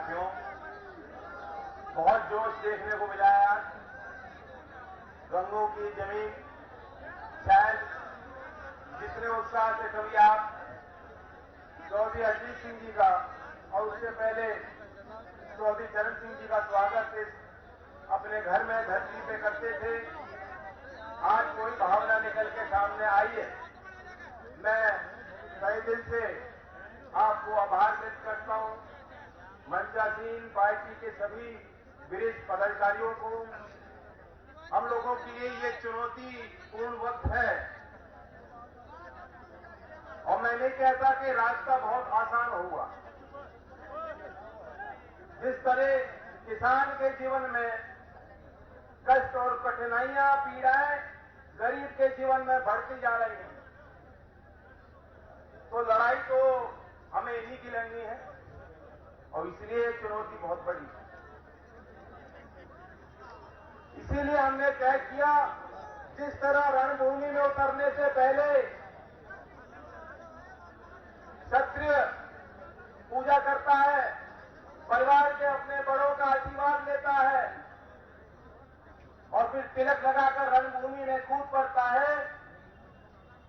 साथियों, बहुत जोश देखने को मिला है आज। रंगों की जमीन, शायद जितने उत्साह से कभी आप चौधरी अजीत सिंह जी का और उससे पहले चौधरी चरण सिंह जी का स्वागत इस अपने घर में धरती पे करते थे, आज कोई भावना निकल के सामने आई है। मैं तहे दिल से आपको आभार व्यक्त करता हूं, मंचासीन पार्टी के सभी वरिष्ठ पदाधिकारियों को। हम लोगों के लिए ये चुनौतीपूर्ण वक्त है और मैं नहीं कहता कि रास्ता बहुत आसान होगा। जिस तरह किसान के जीवन में कष्ट और कठिनाइयां, पीड़ाएं गरीब के जीवन में बढ़ती जा रही हैं, तो लड़ाई तो हमें इन्हीं की लड़नी है और इसलिए चुनौती बहुत बड़ी है। इसीलिए हमने तय किया, जिस तरह रणभूमि में उतरने से पहले क्षत्रिय पूजा करता है, परिवार के अपने बड़ों का आशीर्वाद लेता है और फिर तिलक लगाकर रणभूमि में कूद पड़ता है।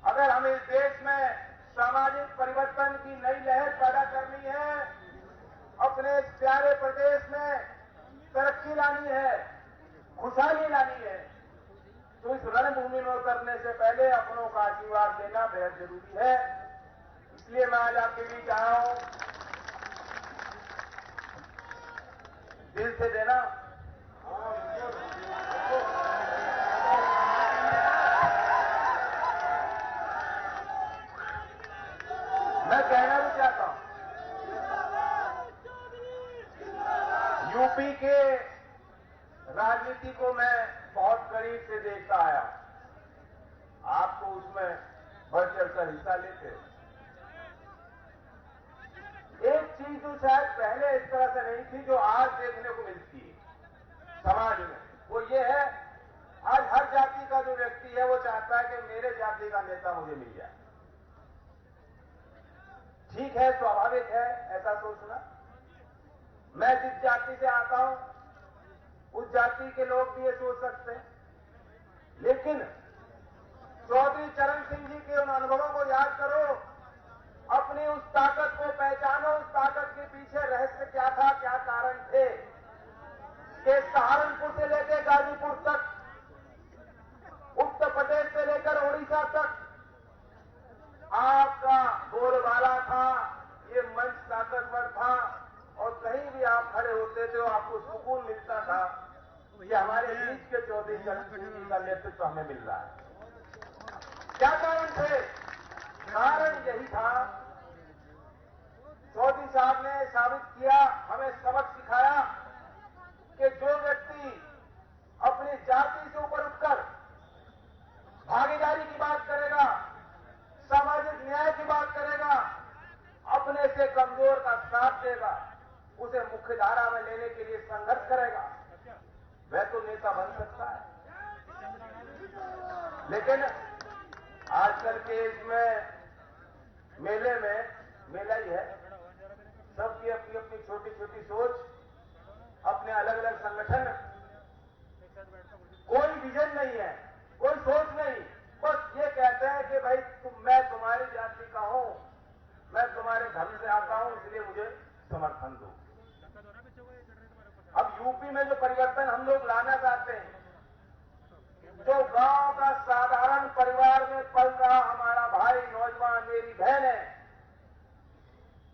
अगर हमें इस देश में सामाजिक परिवर्तन की नई लहर पैदा करनी है, अपने इस प्यारे प्रदेश में तरक्की लानी है, खुशहाली लानी है, तो इस रणभूमि में उतरने से पहले अपनों का आशीर्वाद लेना बेहद जरूरी है। इसलिए मैं आज आपके बीच आया हूं, दिल से देना। मैं कहना भी चाहता हूं, यूपी के राजनीति को मैं बहुत करीब से देखता आया हूं। आपको उसमें बढ़ चढ़कर हिस्सा लेते। एक चीज जो शायद पहले इस तरह से नहीं थी, जो आज देखने को मिलती है समाज में, वो ये है, आज हर जाति का जो व्यक्ति है वो चाहता है कि मेरे जाति का नेता मुझे मिल जाए। ठीक है, स्वाभाविक है ऐसा सोचना। मैं जिस जाति से आता हूं उस जाति के लोग भी ये सोच सकते हैं, लेकिन चौधरी चरण सिंह जी के उन अनुभवों को याद करो, अपनी उस ताकत को पहचानो, उस ताकत के पीछे रहस्य क्या था, क्या कारण थे कि सहारनपुर से लेकर गाजीपुर तक, उत्तर प्रदेश से लेकर उड़ीसा तक आपका बोलबाला था, ये मंच ताकतवर था और कहीं भी आप खड़े होते थे आपको सुकून मिलता था। ये हमारे बीच के चौधरी चरण सिंह जी का नेतृत्व हमें मिल रहा है। क्या कारण थे? कारण यही था, चौधरी साहब ने साबित किया, हमें सबक सिखाया कि जो व्यक्ति अपनी जाति से ऊपर उठकर भागीदारी की बात करेगा, सामाजिक न्याय की बात करेगा, अपने से कमजोर का साथ देगा, उसे मुख्यधारा में लेने के लिए संघर्ष करेगा, वह तो नेता बन सकता है। लेकिन आजकल के इसमें मेले में मेला ही है, सबकी अपनी अपनी छोटी छोटी सोच, अपने अलग अलग संगठन, कोई विजन नहीं है, कोई सोच नहीं, बस ये कहते हैं कि भाई मैं तुम्हारी जाति का हूं, मैं तुम्हारे धर्म से आता हूं, इसलिए मुझे समर्थन दो। अब यूपी में जो परिवर्तन हम लोग लाना चाहते हैं, जो गांव का साधारण परिवार में पल रहा हमारा भाई, नौजवान, मेरी बहन है,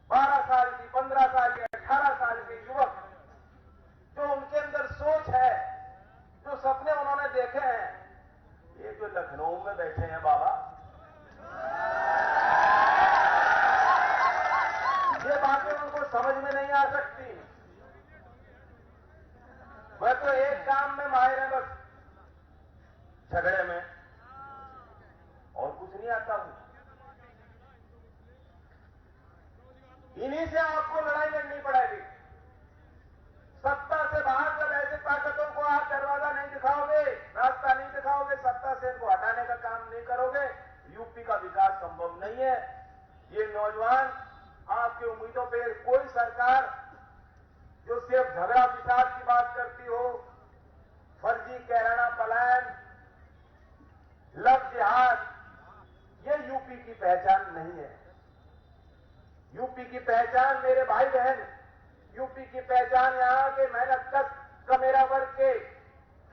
12 साल की, 15 साल की, 18 साल के युवक, जो उनके अंदर सोच है, जो सपने उन्होंने देखे हैं, ये जो लखनऊ में बैठे हैं बाबा, ये बातें उनको समझ में नहीं आ सकती। वह तो एक काम में माहिर है, बस झगड़े में, और कुछ नहीं आता हूं। इन्हीं से आपको लड़ाई लड़नी पड़ेगी। सत्ता से बाहर जब ऐसे ताकतों को आप दरवाजा नहीं दिखाओगे, रास्ता नहीं दिखाओगे, सत्ता से इनको हटाने का काम नहीं करोगे, यूपी का विकास संभव नहीं है। ये नौजवान आपकी उम्मीदों पे कोई सरकार पहचान मेरे भाई बहन, यूपी की पहचान यहाँ के मेहनत कश कमेरा वर्ग के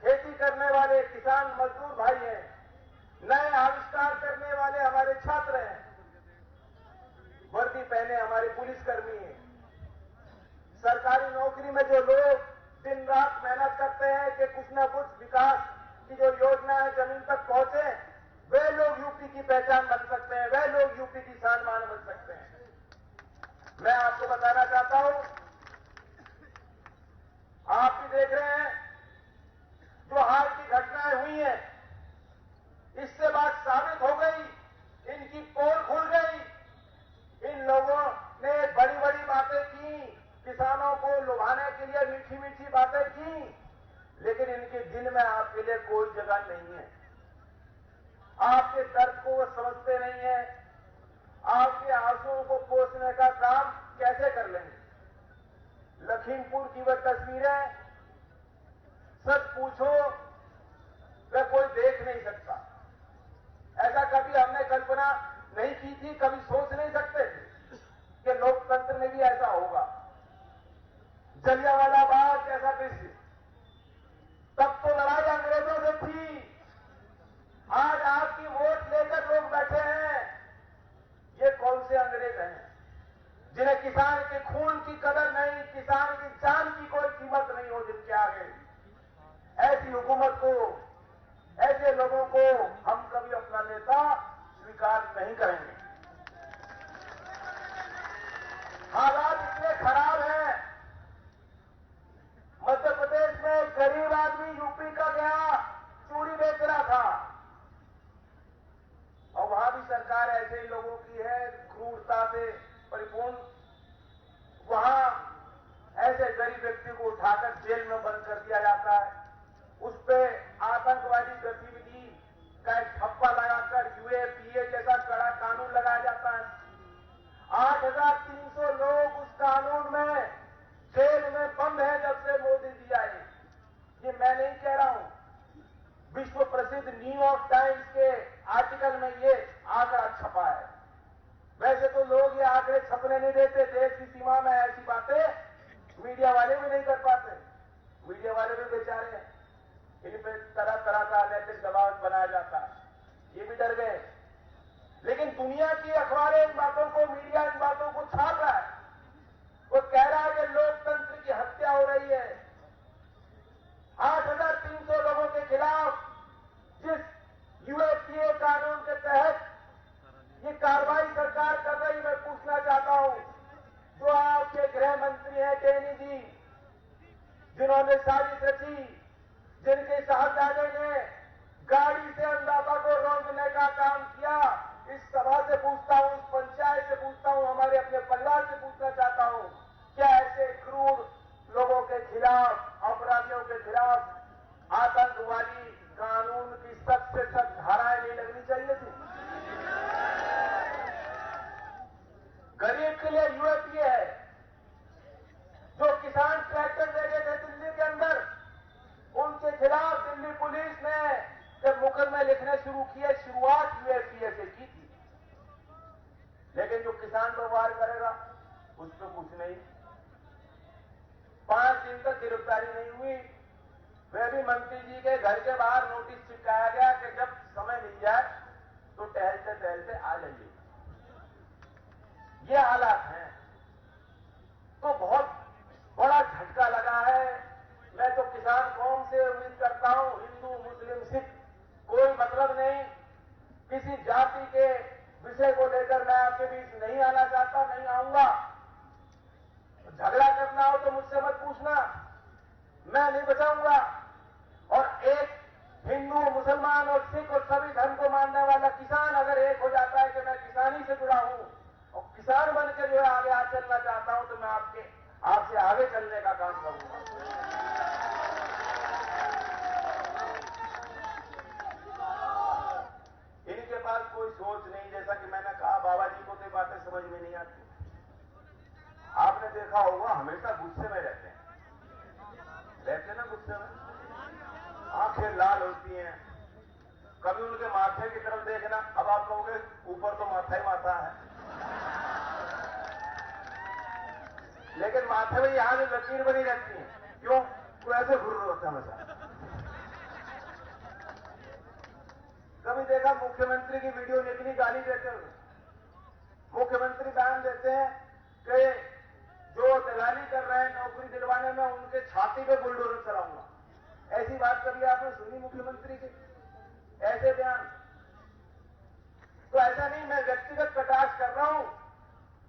खेती करने वाले किसान मजदूर भाई हैं, नए आविष्कार करने वाले हमारे छात्र हैं, वर्दी पहने हमारे पुलिसकर्मी हैं, सरकारी नौकरी में जो लोग दिन रात मेहनत करते हैं कि कुछ न कुछ विकास की जो योजना है जमीन तक पहुंचे, वे लोग यूपी की पहचान बन सकते हैं, वे लोग यूपी की शान मान बन सकते हैं। मैं आपको बताना चाहता हूं, आप भी देख रहे हैं जो हाल की घटनाएं हुई हैं, इससे बात साबित हो गई, इनकी पोल खुल गई। इन लोगों ने बड़ी बड़ी बातें की, किसानों को लुभाने के लिए मीठी मीठी बातें की, लेकिन इनके दिल में आपके लिए कोई जगह नहीं है। आपके दर्द को वो समझते नहीं है, आपके आंसुओं को पोंछने का काम कैसे कर लेंगे। लखीमपुर की वह तस्वीरें सच पूछो वह कोई देख नहीं सकता। ऐसा कभी हमने कल्पना नहीं की थी, कभी सोच नहीं सकते थे कि लोकतंत्र में भी ऐसा होगा। जलियांवाला बाग जैसा दृश्य, तब तो लड़ाई अंग्रेजों से थी, आज आपकी वोट लेकर लोग बैठे हैं। ये कौन से अंग्रेज हैं जिन्हें किसान के खून की कदर नहीं, किसान की जान की कोई कीमत नहीं हो जिनके आगे। ऐसी हुकूमत को, ऐसे लोगों को हम कभी अपना नेता स्वीकार नहीं करेंगे। हालात इतने खराब हैं, मध्य प्रदेश में एक गरीब आदमी यूपी का गया, चूड़ी बेच रहा था, और वहां भी सरकार ऐसे ही लोगों की है, क्रूरता से परिपूर्ण। वहां ऐसे गरीब व्यक्ति को उठाकर जेल में बंद कर दिया जाता है, उस पर आतंकवादी गतिविधि का एक ठप्पा लगाकर यूएपीए जैसा कड़ा कानून लगाया जाता है। 8,300 लोग उस कानून में जेल में बंद है जब से मोदी जी आए। ये मैं नहीं कह रहा हूं, विश्व प्रसिद्ध न्यूयॉर्क टाइम्स के आर्टिकल में ये आंकड़ा छपा है। वैसे तो लोग ये आंकड़े छपने नहीं देते, देश की सीमा में ऐसी बातें मीडिया वाले भी नहीं कर पाते। मीडिया वाले भी बेचारे हैं, इन पे तरह तरह का नैतिक दबाव बनाया जाता है, ये भी डर गए। लेकिन दुनिया की अखबारें इन बातों को, मीडिया इन बातों को छाप रहा है। वो कह रहा है कि लोकतंत्र की हत्या हो रही है। 8,300 लोगों के खिलाफ जिस यूएपीए कानून के तहत ये कार्रवाई सरकार कर रही, मैं पूछना चाहता हूं, जो आपके गृह मंत्री हैं टेनी जी, जिन्होंने साजिश रची, जिनके साहबजादे ने गाड़ी से अन्नदाता को रौंदने का काम किया, इस सभा से पूछता हूं, इस पंचायत से पूछता हूं, हमारे अपने परिवार से पूछना चाहता हूं, क्या ऐसे क्रूर लोगों के खिलाफ, अपराधियों के खिलाफ आतंकवादी कानून की सख्त से सख्त धाराएं नहीं लगनी चाहिए थी? गरीब के लिए यूएपीए है। जो किसान ट्रैक्टर दे गए थे दिल्ली के अंदर, उनके खिलाफ दिल्ली पुलिस ने जब मुकदमे लिखने शुरू किए, शुरुआत यूएपीए से की थी। लेकिन जो किसान व्यवहार करेगा उस पर कुछ नहीं। 5 दिन तक गिरफ्तारी नहीं हुई। वह भी मंत्री जी के घर के बाहर नोटिस चिपकाया गया कि जब समय मिल जाए तो टहलते टहलते आ जाइए। ये हालात हैं, तो बहुत बड़ा झटका लगा है। मैं तो किसान कौम से उम्मीद करता हूं, हिंदू मुस्लिम सिख कोई मतलब नहीं, किसी जाति के विषय को लेकर मैं आपके बीच नहीं आना चाहता, नहीं आऊंगा। झगड़ा करना हो तो मुझसे मत पूछना, मैं नहीं बचाऊंगा। और एक हिंदू, मुसलमान और सिख और सभी धर्म को मानने वाला किसान अगर एक हो जाता है कि मैं किसानी से जुड़ा हूं और किसान बनकर जो है आगे आ चलना चाहता हूं, तो मैं आपसे आगे चलने का काम करूंगा। इनके पास कोई सोच नहीं, जैसा कि मैंने कहा, बाबा जी को तो बातें समझ में नहीं आती। आपने देखा होगा हमेशा गुस्से में रहते ना, गुस्से में आंखें लाल होती हैं। कभी उनके माथे की तरफ देखना, अब आप कहोगे ऊपर तो माथा ही माथा है। लेकिन माथे में यहां जो लकीर बनी रहती है, क्यों? वो ऐसे घुर रहा होता है हमेशा। कभी देखा मुख्यमंत्री की वीडियो निकली गाली देते हुए? मुख्यमंत्री बयान देते हैं कि जो दलाली कर रहे हैं नौकरी दिलवाने में, उनके छाती पे बुलडोजर चलाऊंगा। ऐसी बात कभी आपने सुनी मुख्यमंत्री की? ऐसे बयान? तो ऐसा नहीं मैं व्यक्तिगत कटाक्ष कर रहा हूं,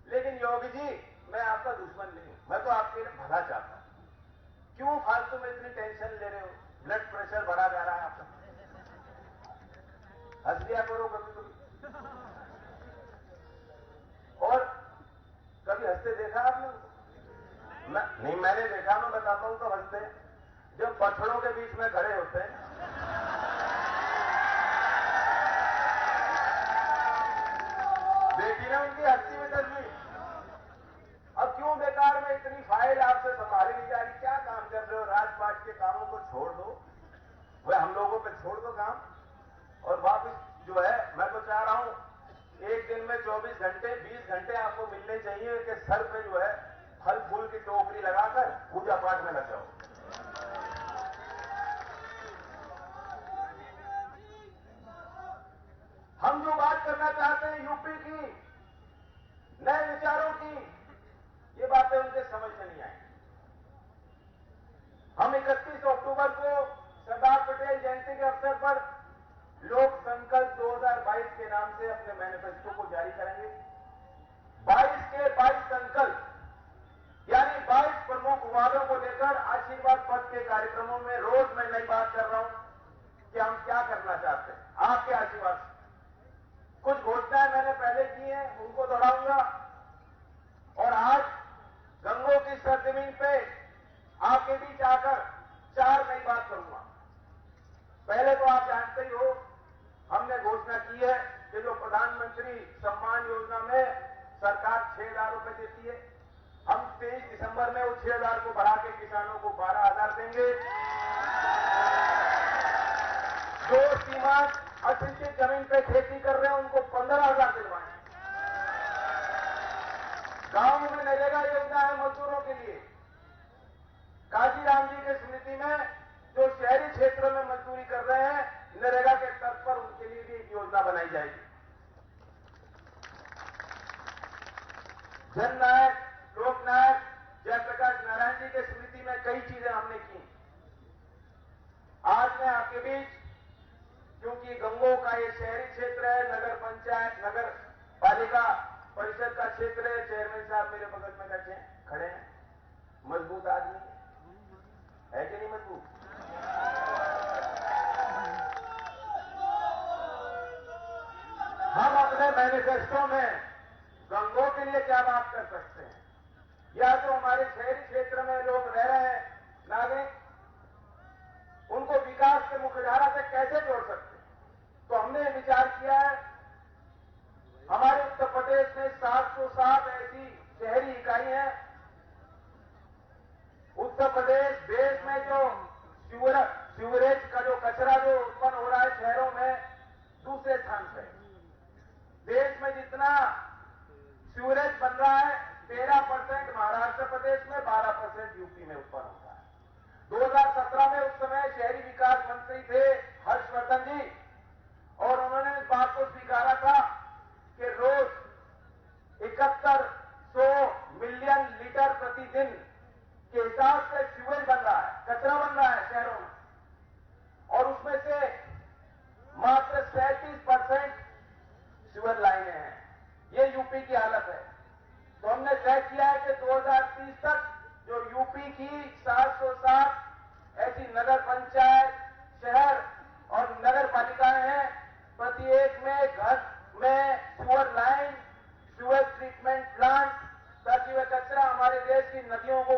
लेकिन योगी जी मैं आपका दुश्मन नहीं हूं, मैं तो आपके लिए भला चाहता हूं। क्यों फालतू में इतनी टेंशन ले रहे हो? ब्लड प्रेशर बढ़ा जा रहा है आपका। हंस लिया करो कभी कभी। और कभी हंसते देखा आपने? नहीं, मैंने देखा, मैं बताता हूं कब हंसते। जब बछड़ों के बीच में खड़े होते हैं, देखी ना उनकी हंसी में तस्वीर। अब क्यों बेकार में इतनी फाइल आपसे संभाली नहीं जा रही? क्या काम कर रहे हो? राजपाट के कामों को छोड़ दो, वह हम लोगों पे छोड़ दो काम, और वापस जो है, मैं तो चाह रहा हूं एक दिन में 24 घंटे 20 घंटे आपको मिलने चाहिए कि सर पे जो है फल फूल की टोकरी लगाकर पूजा पाठ में लग जाओ। हम जो बात करना चाहते हैं यूपी की, नए विचारों की, ये बातें उनके समझ में नहीं आई। हम 31 अक्टूबर को सरदार पटेल जयंती के अवसर पर लोक संकल्प 2022 के नाम से अपने मैनिफेस्टो को जारी करेंगे। 22 के 22 संकल्प, यानी 22 प्रमुख वादों को लेकर आशीर्वाद पथ के कार्यक्रमों में रोज मैं नई बात कर रहा हूं कि हम क्या करना चाहते हैं आपके आशीर्वाद से। कुछ घोषणाएं मैंने पहले की हैं, उनको दोहराऊंगा, और आज गंगों की सरजमीन पे आपके बीच आकर 4 नई बात करूंगा। पहले तो आप जानते ही हो, हमने घोषणा की है कि जो प्रधानमंत्री सम्मान योजना में सरकार 6,000 रुपए देती है, हम 23 दिसंबर में उस 6,000 को बढ़ा के किसानों को 12,000 देंगे। जो सीमांत असिंचित जमीन पे खेती कर रहे हैं उनको 15,000 दिलवाएंगे। गांव में नरेगा योजना है मजदूरों के लिए। काशीराम जी की स्मृति में जो शहरी क्षेत्रों में मजदूरी कर रहे हैं, नरेगा के तर्ज पर उनके लिए भी एक योजना बनाई जाएगी। जननायक, लोकनायक जयप्रकाश नारायण जी की स्मृति में कई चीजें हमने की। आज मैं आपके बीच, क्योंकि गंगों का ये शहरी क्षेत्र है, नगर पंचायत, नगर पालिका परिषद का क्षेत्र है, चेयरमैन साहब मेरे बगल में बैठे खड़े हैं, मजबूत आदमी है कि नहीं मजबूत? हम अपने मैनिफेस्टो में गंगों के लिए क्या बात कर सकते हैं, या जो हमारे शहरी क्षेत्र में लोग रह रहे हैं नागरिक, उनको विकास के मुख्यधारा से कैसे जोड़ सकते हैं। तो हमने विचार किया है, हमारे उत्तर प्रदेश में 707 ऐसी शहरी इकाई हैं। उत्तर प्रदेश देश में जो सीवरेज का जो कचरा जो उत्पन्न हो रहा है शहरों में, दूसरे स्थान पर। देश में जितना सीवरेज बन रहा है 13% महाराष्ट्र प्रदेश में, 12% यूपी में उत्पन्न होता है। 2017 में उस समय शहरी विकास मंत्री थे हर्षवर्धन जी, और उन्होंने इस बात को स्वीकारा था कि रोज 7100 मिलियन लीटर प्रतिदिन के हिसाब से सीवेज बन रहा है, कचरा बन रहा है शहरों में, और उसमें से मात्र 37% सीवर लाइनें हैं। ये यूपी की हालत है। तो हमने तय किया है कि 2030 तक जो यूपी की 707 ऐसी नगर पंचायत, शहर और नगर पालिकाएं हैं, प्रत्येक में घर में sewer line, sewer treatment plant, ताकि वह कचरा हमारे देश की नदियों को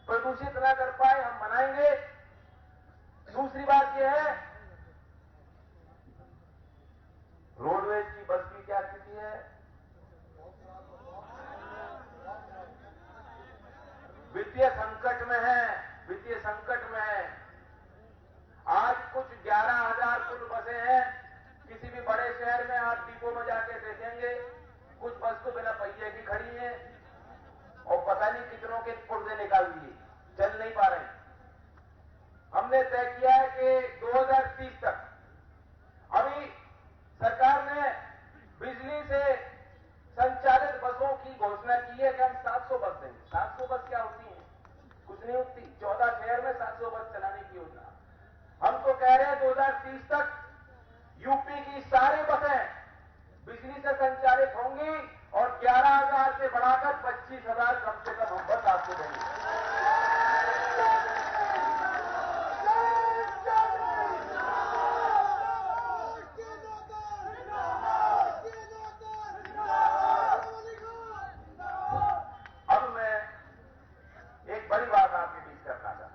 प्रदूषित न कर पाए, हम बनाएंगे। दूसरी बात यह है, रोडवेज की बस की क्या स्थिति है? वित्तीय संकट में है, वित्तीय संकट में है। आज कुछ 11,000 कुल बसें हैं। किसी भी बड़े शहर में आप डिपो में जाके देखेंगे, कुछ बस तो बिना पहिए की खड़ी हैं, और पता नहीं कितनों हमने तय किया है कि 2030 तक, अभी सरकार ने बिजली से संचालित बसों की घोषणा की है कि हम 700 बस देंगे। 700 बस क्या होती है? कुछ नहीं होती। 14 शहर में 700 बस चलाने की योजना। हम तो कह रहे हैं 2030 तक यूपी की सारी बसें बिजली से संचालित होंगी और 11,000 से बढ़ाकर 25,000 कम से कम हम बस आपको देंगे। अब मैं एक बड़ी बात आपके बीच करना चाहता हूं।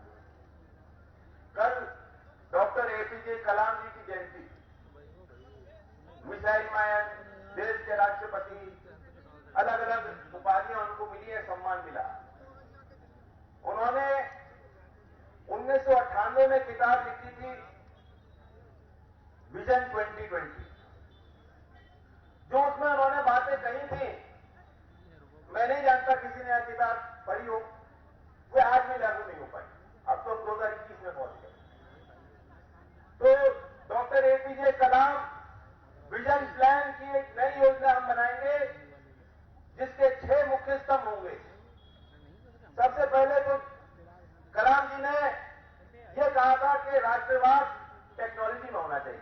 कल डॉक्टर एपीजे कलाम जी की जयंती, मिसाइल मैन, देश के राष्ट्रपति, अलग अलग उपाधियां उनको मिली है, सम्मान मिला। उन्होंने 1998 में किताब लिखी थी विजन 2020, जो उसमें उन्होंने बातें कही थी, मैं नहीं जानता किसी ने यह किताब पढ़ी हो, वो आज भी लागू नहीं हो पाई। अब तो हम 2021 में पहुंच गए। तो डॉक्टर एपीजे कलाम विजन प्लान की एक नई योजना हम बनाएंगे जिसके 6 मुख्य स्तंभ होंगे। सबसे पहले तो कलाम जी ने यह कहा था कि राष्ट्रवाद टेक्नोलॉजी में होना चाहिए,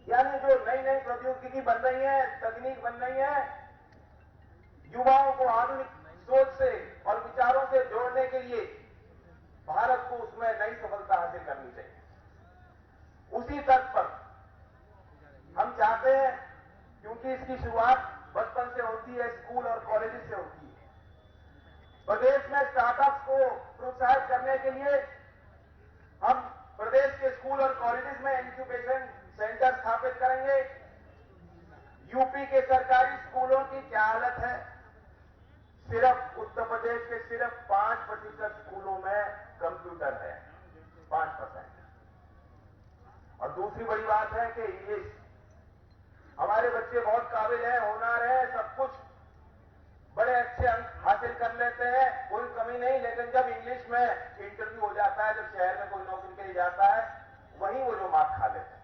यानी जो नई नई प्रौद्योगिकी बन रही है, तकनीक बन रही है, युवाओं को आधुनिक सोच से और विचारों से जोड़ने के लिए भारत को उसमें नई सफलता हासिल करनी चाहिए। उसी तर्ज पर हम चाहते हैं, क्योंकि इसकी शुरुआत बचपन से होती है, स्कूल और कॉलेज से होती है, प्रदेश में स्टार्टअप्स को प्रोत्साहित करने के लिए हम प्रदेश के स्कूल और कॉलेज में इंक्यूबेशन सेंटर स्थापित करेंगे। यूपी के सरकारी स्कूलों की क्या हालत है? सिर्फ उत्तर प्रदेश के सिर्फ 5% स्कूलों में कंप्यूटर है, 5%। और दूसरी बड़ी बात है कि इंग्लिश, हमारे बच्चे बहुत काबिल हैं, होनहार हैं, सब कुछ बड़े अच्छे अंक हासिल कर लेते हैं, कोई कमी नहीं, लेकिन जब इंग्लिश में इंटरव्यू हो जाता है, जब शहर में कोई नौकरी के लिए जाता है, वहीं वो जो मार्क खा लेते हैं।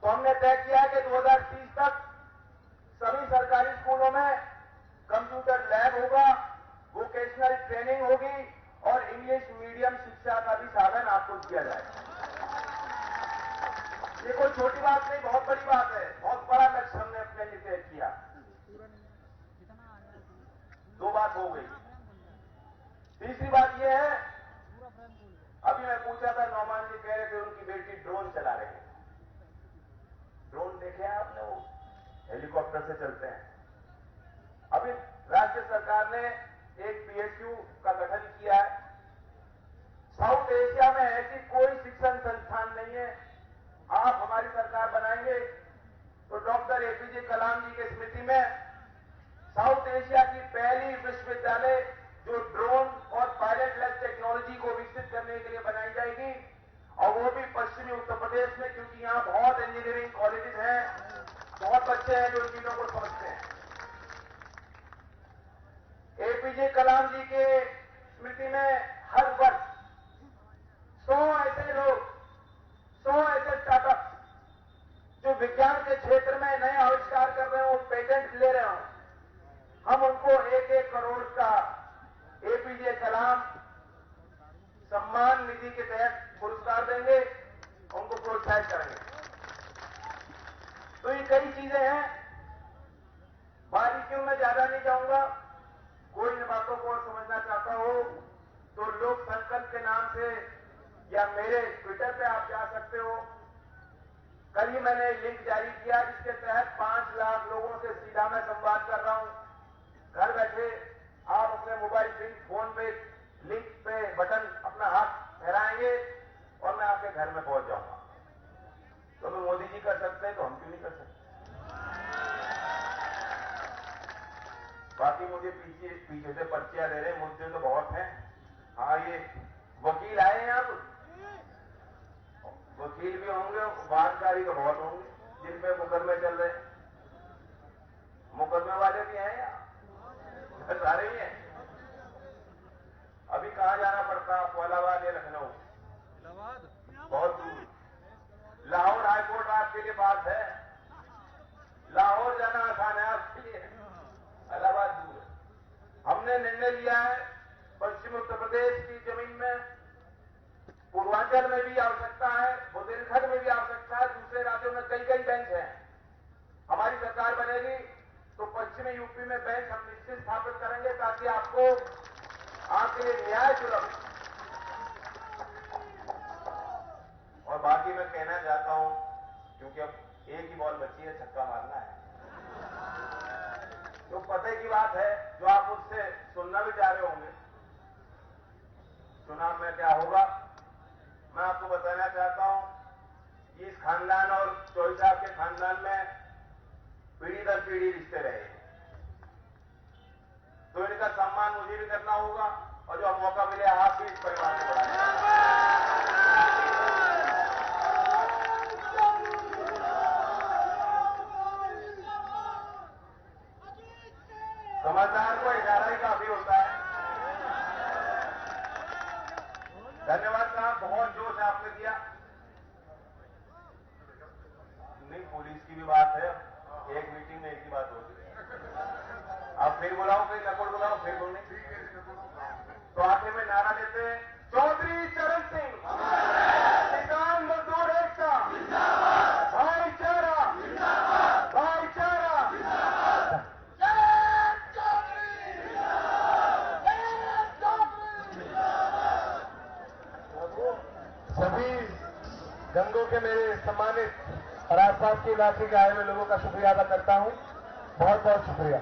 तो हमने तय किया कि 2030 तक सभी सरकारी स्कूलों में कंप्यूटर लैब होगा, वोकेशनल ट्रेनिंग होगी और इंग्लिश मीडियम शिक्षा का भी साधन आपको दिया जाएगा। ये कोई छोटी बात नहीं, बहुत बड़ी बात है, बहुत बड़ा लक्ष्य हमने अपने लिए तय किया। 2 बात हो गई। तीसरी बात यह है, अभी मैं पूछा था, नौमान जी कह रहे थे उनकी बेटी ड्रोन चला रही है। ड्रोन देखे हैं आपने? वो हेलीकॉप्टर से चलते हैं। अभी राज्य सरकार ने एक पीएसयू का गठन किया है। साउथ एशिया में ऐसी कोई शिक्षण संस्थान नहीं है। आप हमारी सरकार बनाएंगे तो डॉक्टर एपीजे कलाम जी की स्मृति में साउथ एशिया की पहली विश्वविद्यालय जो ड्रोन और पायलटलेस टेक्नोलॉजी को विकसित करने के लिए बनाई जाएगी, और वो भी पश्चिमी उत्तर प्रदेश में, क्योंकि यहां बहुत इंजीनियरिंग कॉलेजेस हैं, बहुत बच्चे हैं जो इन चीजों को समझते हैं। एपीजे कलाम जी के स्मृति में हर वर्ष 100 ऐसे लोग, 100 ऐसे स्टार्टअप जो विज्ञान के क्षेत्र में नए आविष्कार कर रहे हो, पेटेंट ले रहे हो, हम उनको 1-1 करोड़ का एपीजे कलाम सम्मान निधि के तहत पुरस्कार देंगे, उनको प्रोत्साहित करेंगे। तो ये कई चीजें हैं, बारीकियों में ज्यादा नहीं जाऊंगा। कोई इन बातों को और समझना चाहता हो तो लोक संकल्प के नाम से या मेरे ट्विटर पे आप जा सकते हो। कल ही मैंने लिंक जारी किया जिसके तहत 5 लाख लोगों से सीधा मैं संवाद कर रहा हूं। घर बैठे आप अपने मोबाइल फोन पे लिंक पे बटन अपना हाथ फहराएंगे और मैं आपके घर में पहुंच जाऊंगा। तो मैं मोदी जी कर सकते हैं तो हम क्यों नहीं कर सकते? बाकी मुझे पीछे से पर्चियां दे रहे, मुद्दे तो बहुत हैं। हाँ, ये वकील आए हैं, अब वकील भी होंगे, बातकारी तो बहुत होंगे जिन पे मुकदमे चल रहे हैं। मुकदमे वाले भी हैं या सारे ही हैं? अभी कहां जाना पड़ता, फौलाबाद या लखनऊ? प्रदेश की जमीन में पूर्वांचल में भी आवश्यकता है, बुंदेलखंड में भी आवश्यकता है, दूसरे राज्यों में कई कई बेंच हैं। हमारी सरकार बनेगी तो पश्चिमी यूपी में बेंच हम निश्चित स्थापित करेंगे ताकि आपको आपके लिए न्याय सुलभ। और बाकी मैं कहना चाहता हूं, क्योंकि अब एक ही बॉल बची है, छक्का मारना है, तो पते की बात है जो आप मुझसे सुनना भी चाह रहे होंगे, चुनाव में क्या होगा। मैं आपको बताना चाहता हूं कि इस खानदान और चौधरी साहब के खानदान में पीढ़ी दर पीढ़ी रिश्ते रहे, तो इनका सम्मान मुझे भी करना होगा और जो मौका मिले आप भी इस परिवार को बढ़ाएं। समझदार को इशारा ही काफी होता है। धन्यवाद साहब, बहुत जोश आपने दिया। नहीं, पुलिस की भी बात है, एक मीटिंग में एक ही बात होती है। आप फिर बुलाओ, फिर नकुल बुलाओ, फिर बोलने। तो आखिर में नारा देते हैं, चौधरी चरण सिंह, किसान मजदूर एकता, भाईचारा, भाईचारा। सभी गंगों के मेरे सम्मानित और आसपास के इलाके के आए हुए लोगों का शुक्रिया अदा करता हूं। बहुत बहुत शुक्रिया।